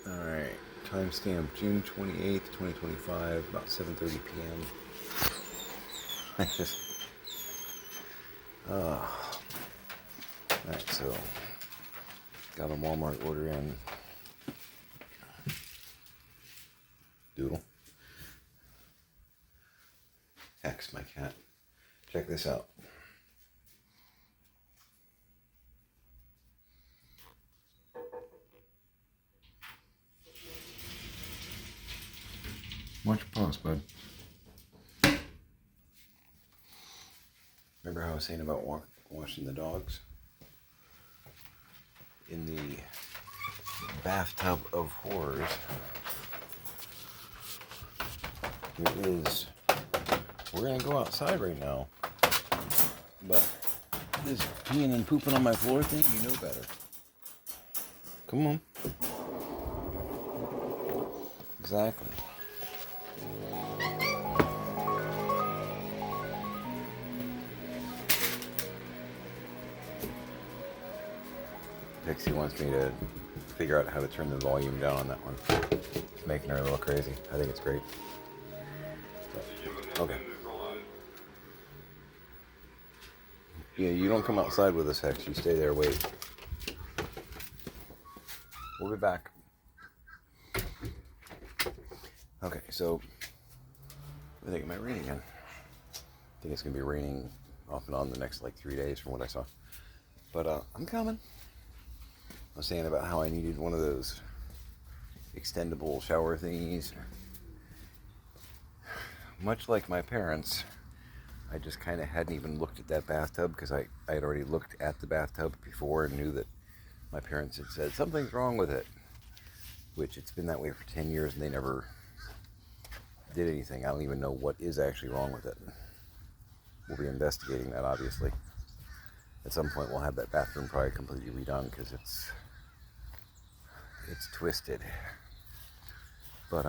Alright, timestamp June 28th, 2025, about 7:30 p.m. I just, alright, so, got a Walmart order in. Doodle. X, my cat. Check this out. Watch your paws, bud. Remember how I was saying about washing the dogs? In the bathtub of horrors, there is, we're gonna go outside right now, but this peeing and pooping on my floor thing, you know better. Come on. Exactly. Pixie wants me to figure out how to turn the volume down on that one. It's making her a little crazy. I think it's great. So, okay. Yeah, you don't come outside with us, Hex. You stay there, wait. We'll be back. Okay, so I think it might rain again. I think it's going to be raining off and on the next 3 days from what I saw. But I'm coming. I was saying about how I needed one of those extendable shower thingies. Much like my parents, I just kind of hadn't even looked at that bathtub because I had already looked at the bathtub before and knew that my parents had said something's wrong with it, which it's been that way for 10 years and they never did anything. I don't even know what is actually wrong with it. We'll be investigating that, obviously. At some point we'll have that bathroom probably completely redone because it's twisted. But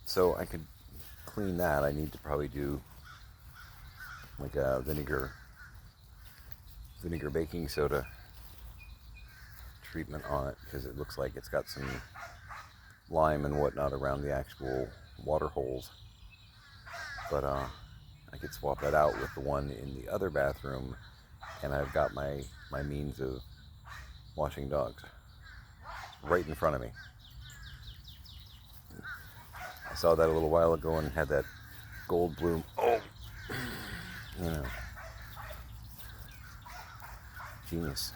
so I could clean that. I need to probably do like a vinegar baking soda treatment on it because it looks like it's got some lime and whatnot around the actual water holes. But I could swap that out with the one in the other bathroom, and I've got my means of washing dogs right in front of me. I saw that a little while ago and had that gold bloom. Oh, you know, genius.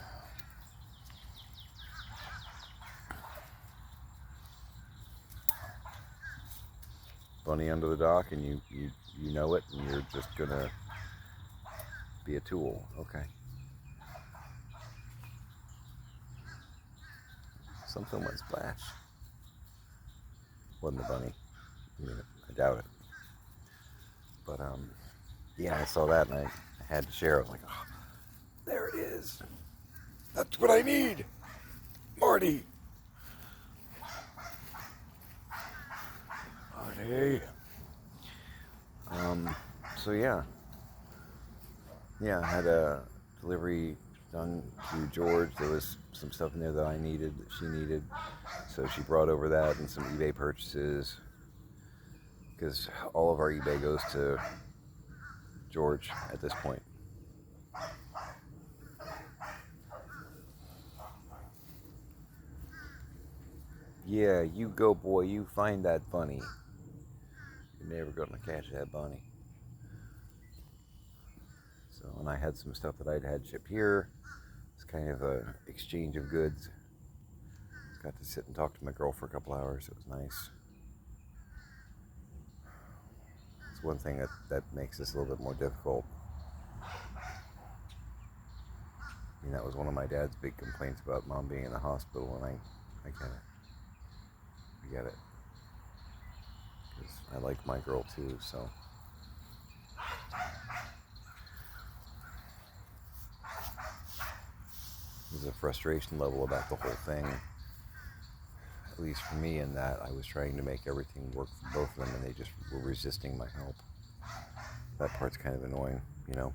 Bunny under the dock, and you know it, and you're just gonna be a tool. Okay. Something went splash. Wasn't the bunny. I mean, I doubt it. But yeah, I saw that and I had to share. I was like, oh, there it is. That's what I need, Marty. Marty. So yeah, I had a delivery done to George. There was some stuff in there that I needed, that she needed. So she brought over that and some eBay purchases. Because all of our eBay goes to George at this point. Yeah, you go, boy. You find that bunny. You're never gonna catch that bunny. So, and I had some stuff that I'd had shipped here. It's kind of a exchange of goods. Got to sit and talk to my girl for a couple hours. It was nice. It's one thing that makes this a little bit more difficult. I mean, that was one of my dad's big complaints about mom being in the hospital, and I get it. I get it. Because I like my girl too, so. There's a frustration level about the whole thing, at least for me, in that I was trying to make everything work for both of them and they just were resisting my help. That part's kind of annoying, you know.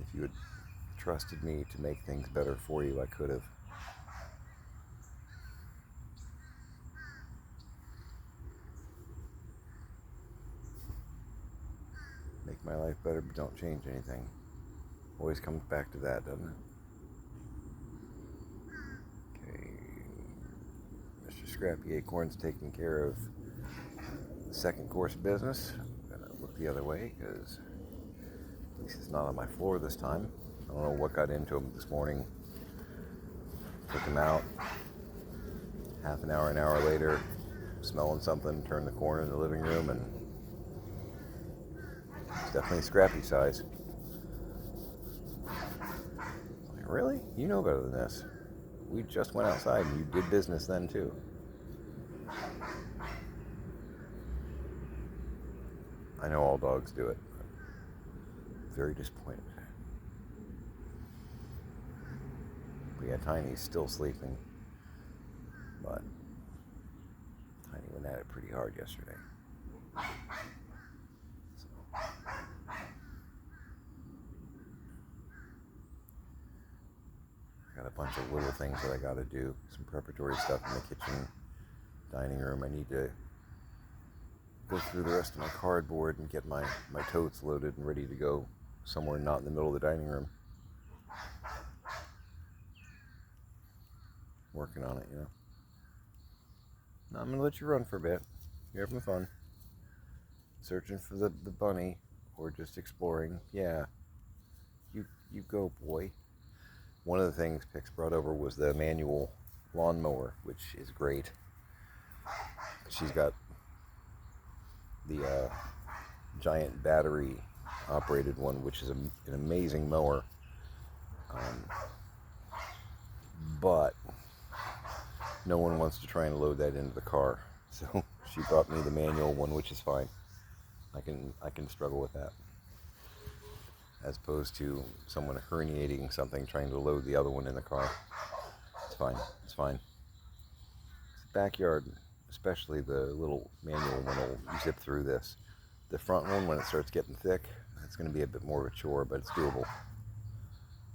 If you would trusted me to make things better for you, I could have. Make my life better, but don't change anything. Always comes back to that, doesn't it? Okay. Mr. Scrappy Acorn's taking care of the second course of business. I'm gonna look the other way because at least it's not on my floor this time. I don't know what got into him this morning. Took him out. Half an hour later, smelling something, turned the corner in the living room, and it's definitely Scrappy size. Like, really? You know better than this. We just went outside and you did business then too. I know all dogs do it. Very disappointed. But yeah, Tiny's still sleeping. But Tiny went at it pretty hard yesterday. So. Got a bunch of little things that I gotta do. Some preparatory stuff in the kitchen, dining room. I need to go through the rest of my cardboard and get my totes loaded and ready to go somewhere not in the middle of the dining room. Working on it, you know. Now, I'm going to let you run for a bit. You're having fun. Searching for the bunny or just exploring. Yeah. You go, boy. One of the things Pix brought over was the manual lawnmower, which is great. She's got the giant battery operated one, which is an amazing mower. But no one wants to try and load that into the car. So she brought me the manual one, which is fine. I can struggle with that. As opposed to someone herniating something trying to load the other one in the car. It's fine. It's fine. Backyard, especially the little manual one, will zip through this. The front one, when it starts getting thick, it's going to be a bit more of a chore, but it's doable.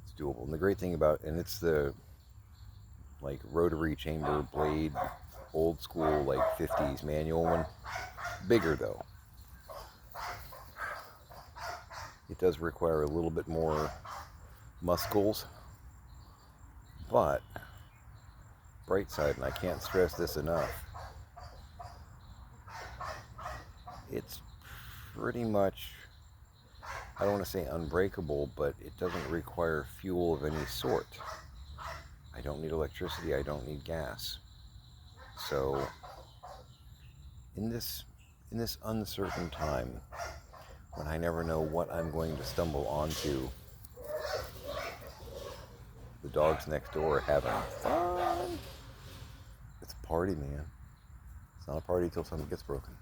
It's doable. And the great thing about, and it's the like rotary chamber blade, old school like 50s manual one. Bigger though. It does require a little bit more muscles, but bright side, and I can't stress this enough, it's pretty much, I don't want to say unbreakable, but it doesn't require fuel of any sort. I don't need electricity, I don't need gas. So in this uncertain time, when I never know what I'm going to stumble onto, the dogs next door are having fun. It's a party, man. It's not a party till something gets broken.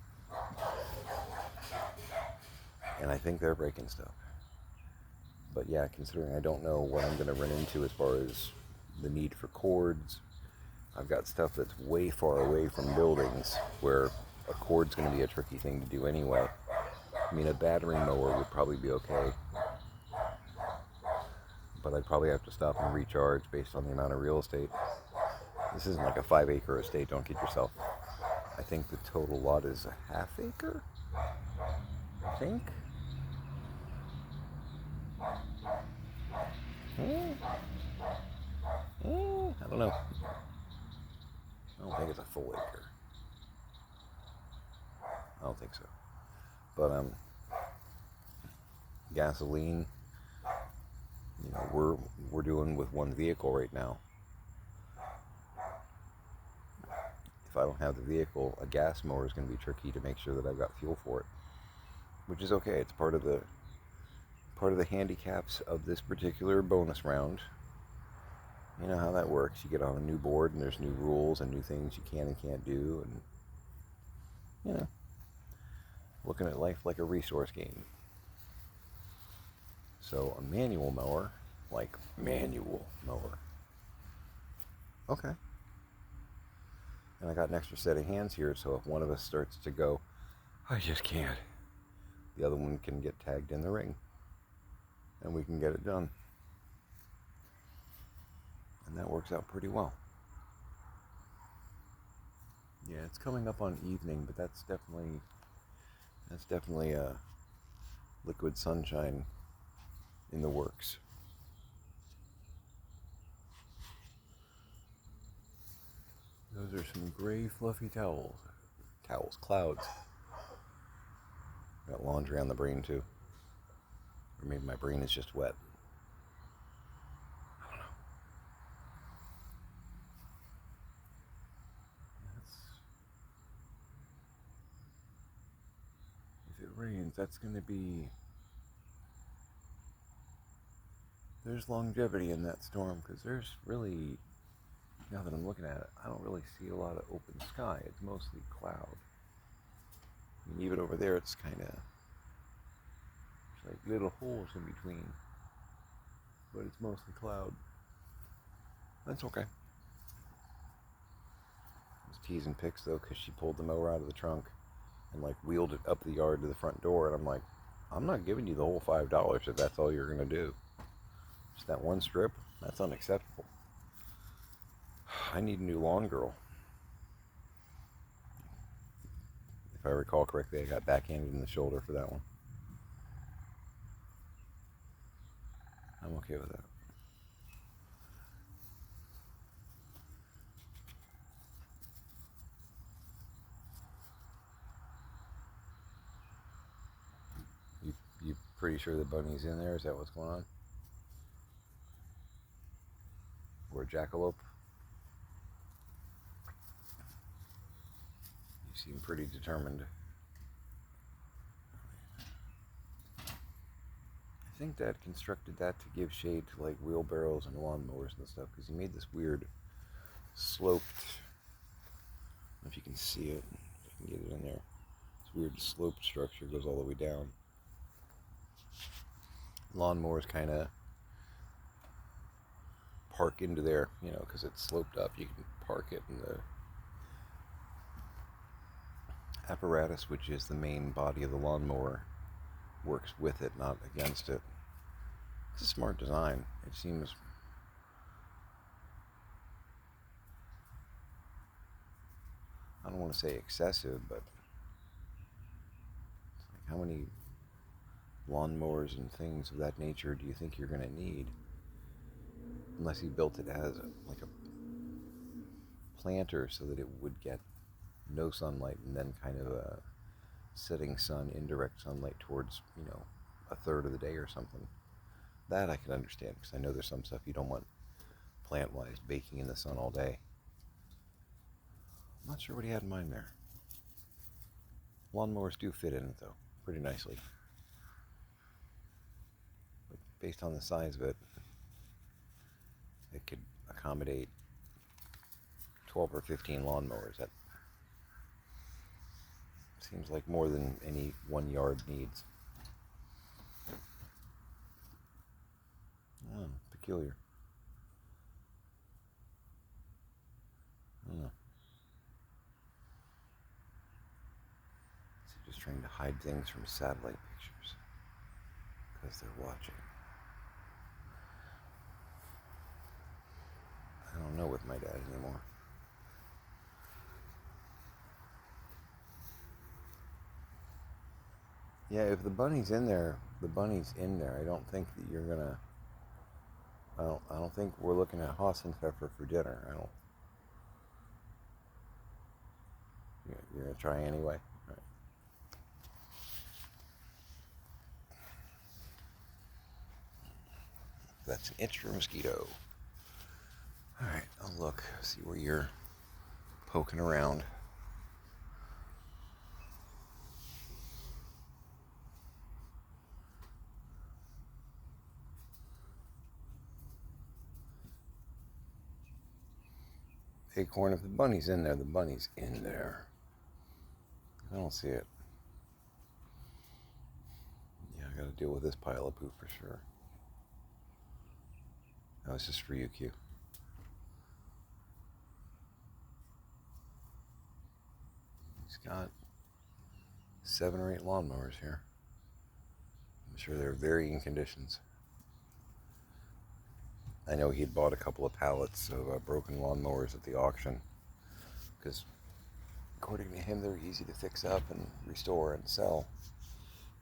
And I think they're breaking stuff. But yeah, considering I don't know what I'm going to run into as far as the need for cords, I've got stuff that's way far away from buildings where a cord's going to be a tricky thing to do anyway. I mean, a battering mower would probably be okay, but I'd probably have to stop and recharge based on the amount of real estate. This isn't like a 5-acre estate, don't kid yourself. I think the total lot is a half acre, I think. I don't know. I don't think it's a full acre. I don't think so. But gasoline, you know, we're doing with one vehicle right now. If I don't have the vehicle, a gas mower is going to be tricky to make sure that I've got fuel for it, which is okay. It's part of the handicaps of this particular bonus round. You know how that works. You get on a new board and there's new rules and new things you can and can't do, and you know, looking at life like a resource game. So a manual mower, like manual mower. Okay. And I got an extra set of hands here, so if one of us starts to go, I just can't, the other one can get tagged in the ring, and we can get it done. And that works out pretty well. Yeah, it's coming up on evening, but that's definitely a liquid sunshine in the works. Those are some gray fluffy towels. Clouds. Got laundry on the brain too. Or maybe my brain is just wet. I don't know. If it rains, that's going to be... There's longevity in that storm, because there's really, now that I'm looking at it, I don't really see a lot of open sky. It's mostly cloud. I mean, even over there, it's kind of, there's like little holes in between, but it's mostly cloud. That's okay. I was teasing Pix though, because she pulled the mower out of the trunk and like wheeled it up the yard to the front door, and I'm like, I'm not giving you the whole $5 if that's all you're gonna do. Just that one strip, that's unacceptable. I need a new lawn girl. If I recall correctly, I got backhanded in the shoulder for that one. I'm okay with that. You pretty sure the bunny's in there? Is that what's going on? Or a jackalope? You seem pretty determined. I think Dad constructed that to give shade to like wheelbarrows and lawnmowers and stuff, because he made this weird sloped, I don't know if you can see it, if I can get it in there. This weird sloped structure goes all the way down. Lawnmowers kind of park into there, you know, because it's sloped up. You can park it, and the apparatus, which is the main body of the lawnmower, works with it, not against it. It's a smart design. It seems, I don't want to say excessive, but like, how many lawnmowers and things of that nature do you think you're going to need? Unless he built it as like a planter so that it would get no sunlight, and then kind of a setting sun, indirect sunlight towards, you know, a third of the day or something. That I can understand, because I know there's some stuff you don't want plant-wise baking in the sun all day. I'm not sure what he had in mind there. Lawnmowers do fit in it though, pretty nicely. But based on the size of it, it could accommodate 12 or 15 lawnmowers. That seems like more than any one yard needs. Oh, peculiar. I don't know. Is he just trying to hide things from satellite pictures? Because they're watching. I don't know with my dad anymore. Yeah, if the bunny's in there, the bunny's in there. I don't think that you're gonna. I don't think we're looking at Hassenpfeffer for dinner. I don't. You're gonna try anyway. All right. That's an extra mosquito. All right, I'll look. See where you're poking around. Acorn, if the bunny's in there, the bunny's in there. I don't see it. Yeah, I gotta deal with this pile of poop for sure. That was just for you, Q. He's got 7 or 8 lawnmowers here. I'm sure they're varying conditions. I know he'd bought a couple of pallets of broken lawnmowers at the auction because, according to him, they're easy to fix up and restore and sell.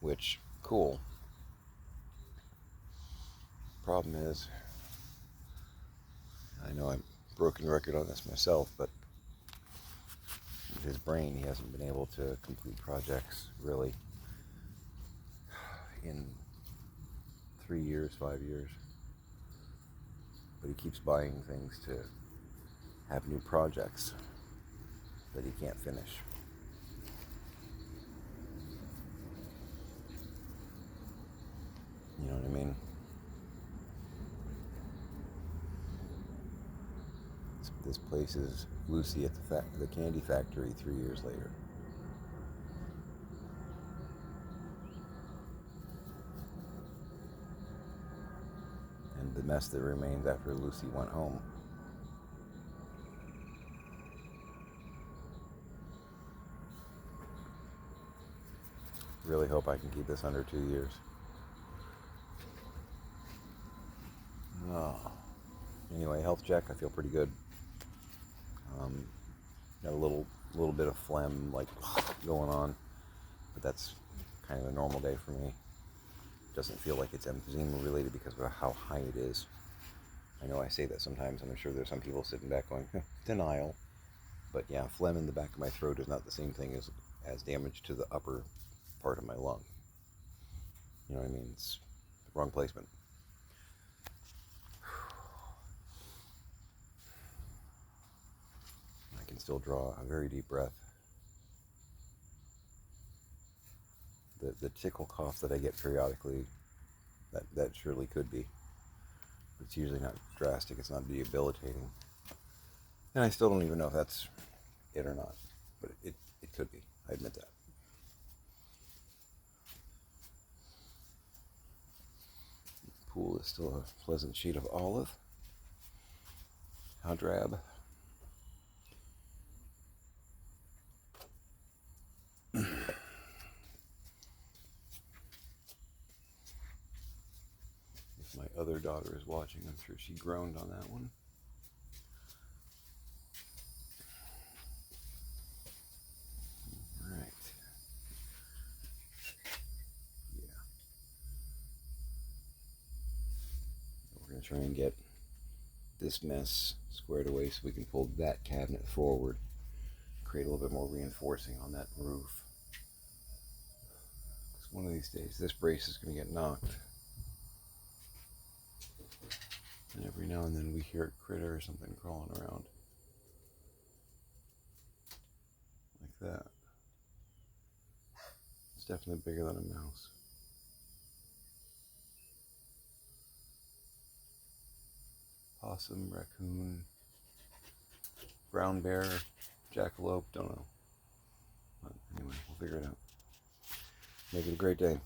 Which, cool. Problem is, I know I'm broken record on this myself, but with his brain, he hasn't been able to complete projects really in 3 years, 5 years. But he keeps buying things to have new projects that he can't finish. You know what I mean? This place is Lucy at the candy factory 3 years later. And the mess that remains after Lucy went home. Really hope I can keep this under 2 years. Oh. Anyway, health check. I feel pretty good. Got a little bit of phlegm like going on, but that's kind of a normal day for me. Doesn't feel like it's emphysema related because of how high it is. I know I say that sometimes, and I'm sure there's some people sitting back going, denial. But yeah, phlegm in the back of my throat is not the same thing as damage to the upper part of my lung. You know what I mean? It's the wrong placement. I can still draw a very deep breath. The tickle cough that I get periodically, that surely could be. But it's usually not drastic. It's not debilitating. And I still don't even know if that's it or not. But it could be. I admit that. The pool is still a pleasant sheet of olive. How drab. If my other daughter is watching, I'm sure she groaned on that one. Alright. Yeah. We're going to try and get this mess squared away so we can pull that cabinet forward, create a little bit more reinforcing on that roof. Because one of these days this brace is going to get knocked. And every now and then we hear a critter or something crawling around. Like that. It's definitely bigger than a mouse. Possum, raccoon, brown bear, jackalope, don't know. But anyway, we'll figure it out. Make it a great day.